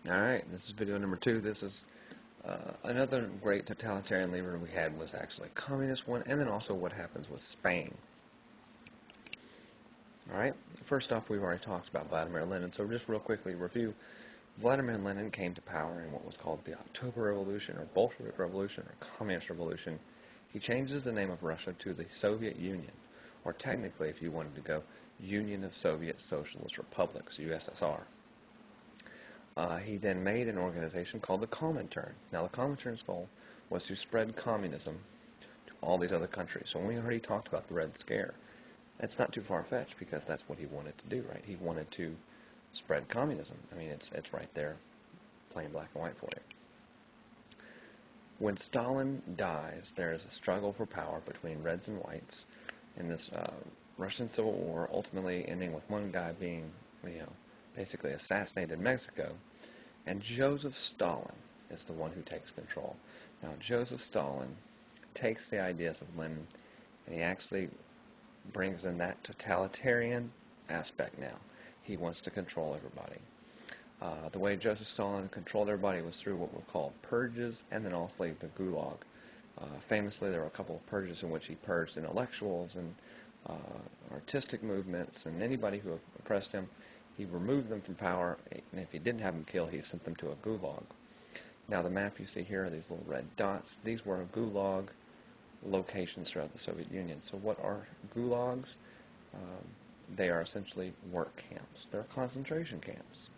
Alright, this is video number 2. This is another great totalitarian leader we had was actually a communist one, and then also what happens with Spain. Alright, first off, we've already talked about Vladimir Lenin, so just real quickly review. Vladimir Lenin came to power in what was called the October Revolution, or Bolshevik Revolution, or Communist Revolution. He changes the name of Russia to the Soviet Union, or technically, if you wanted to go, Union of Soviet Socialist Republics, USSR. He then made an organization called the Comintern. Now, the Comintern's goal was to spread communism to all these other countries. So when we already talked about the Red Scare, that's not too far-fetched because that's what he wanted to do, right? He wanted to spread communism. I mean, it's right there, plain black and white for you. When Stalin dies, there is a struggle for power between Reds and Whites in this Russian Civil War, ultimately ending with one guy being, basically assassinated in Mexico, and Joseph Stalin is the one who takes control. Now, Joseph Stalin takes the ideas of Lenin, and he actually brings in that totalitarian aspect now. He wants to control everybody. The way Joseph Stalin controlled everybody was through what were called purges, and then also the Gulag. Famously, there were a couple of purges in which he purged intellectuals and artistic movements, and anybody who oppressed him, he removed them from power, and if he didn't have them killed, he sent them to a gulag. Now, the map you see here are these little red dots. These were gulag locations throughout the Soviet Union. So what are gulags? They are essentially work camps. They're concentration camps.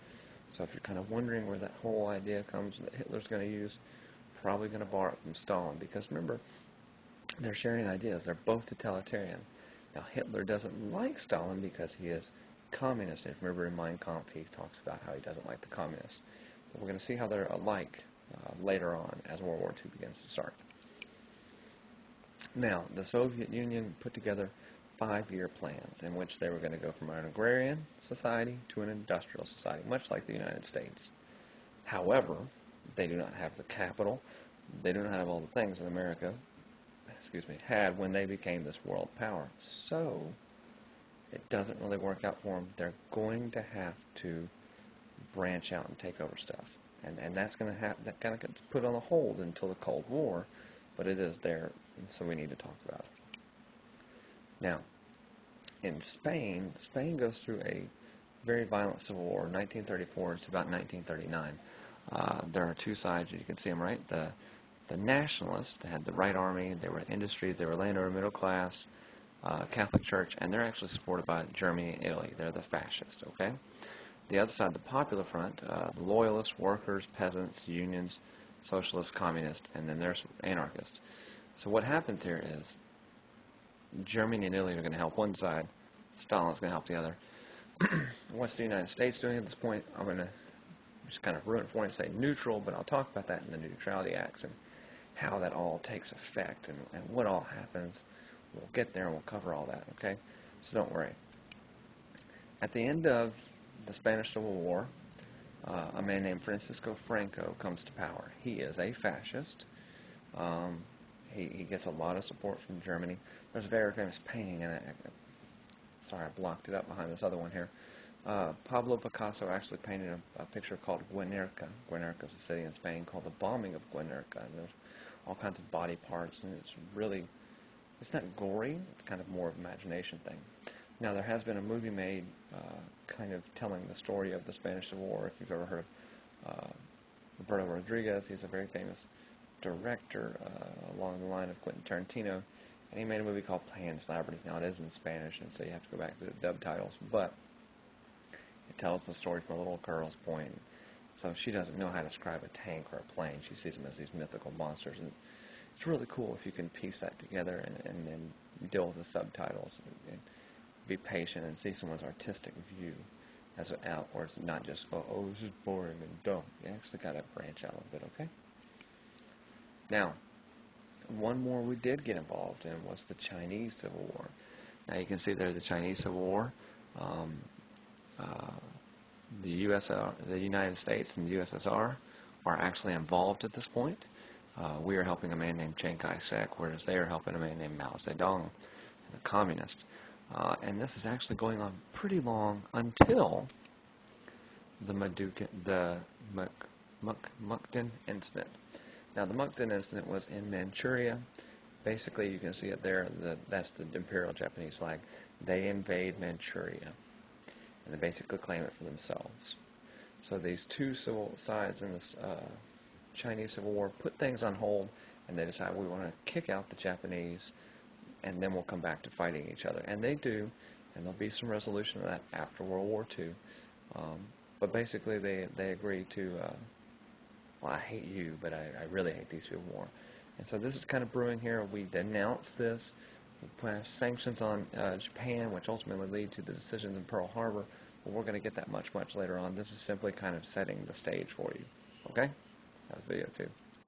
So if you're kind of wondering where that whole idea comes that Hitler's going to use, probably going to borrow it from Stalin. Because remember, they're sharing ideas. They're both totalitarian. Now, Hitler doesn't like Stalin because he is communist. If you remember in Mein Kampf, he talks about how he doesn't like the communists. But we're going to see how they're alike later on as World War II begins to start. Now, the Soviet Union put together 5-year plans in which they were going to go from an agrarian society to an industrial society, much like the United States. However, they do not have the capital. They do not have all the things that America had when they became this world power. So, it doesn't really work out for them. They're going to have to branch out and take over stuff. And that's going to have that kind of gets put on a hold until the Cold War, but it is there, so we need to talk about it. Now, in Spain, Spain goes through a very violent civil war, 1934 to about 1939. There are two sides, you can see them, right? The nationalists, they had the right army, they were industries, they were landowner middle class, Catholic Church, and they're actually supported by Germany and Italy. They're the fascists, okay? The other side, the Popular Front, the loyalists, workers, peasants, unions, socialists, communists, and then there's anarchists. So what happens here is Germany and Italy are going to help one side, Stalin's going to help the other. What's the United States doing at this point? I'm going to just kind of ruin it for you and say neutral, but I'll talk about that in the Neutrality Acts and how that all takes effect and what all happens. We'll get there and we'll cover all that, okay? So don't worry. At the end of the Spanish Civil War, a man named Francisco Franco comes to power. He is a fascist. He gets a lot of support from Germany. There's a very famous painting, and sorry, I blocked it up behind this other one here. Pablo Picasso actually painted a picture called Guernica. Guernica is a city in Spain called the bombing of Guernica. And there's all kinds of body parts, and it's not gory. It's kind of more of an imagination thing. Now, there has been a movie made kind of telling the story of the Spanish Civil War. If you've ever heard of Roberto Rodriguez, he's a very famous director along the line of Quentin Tarantino, and he made a movie called Pan's Labyrinth. Now, it is in Spanish, and so you have to go back to the dub titles, but it tells the story from a little girl's point. So she doesn't know how to describe a tank or a plane. She sees them as these mythical monsters, and it's really cool if you can piece that together and then deal with the subtitles and be patient and see someone's artistic view as an outwards, not just go, oh, this is boring and dumb. You actually got to branch out a little bit, okay? Now, one more we did get involved in was the Chinese Civil War. Now you can see there the Chinese Civil War. The United States and the USSR are actually involved at this point. We are helping a man named Chiang Kai-shek, whereas they are helping a man named Mao Zedong, the communist. And this is actually going on pretty long until the Mukden incident. Now, the Mukden incident was in Manchuria. Basically, you can see it there. That's the Imperial Japanese flag. They invade Manchuria, and they basically claim it for themselves. So these two civil sides in this Chinese Civil War put things on hold, and they decide we want to kick out the Japanese, and then we'll come back to fighting each other. And they do, and there'll be some resolution of that after World War II. But basically, they agree to, well, I hate you, but I really hate these people more. And so this is kind of brewing here. We denounce this. We pass sanctions on Japan, which ultimately lead to the decisions in Pearl Harbor. But we're going to get that much later on. This is simply kind of setting the stage for you. Okay? That was video 2.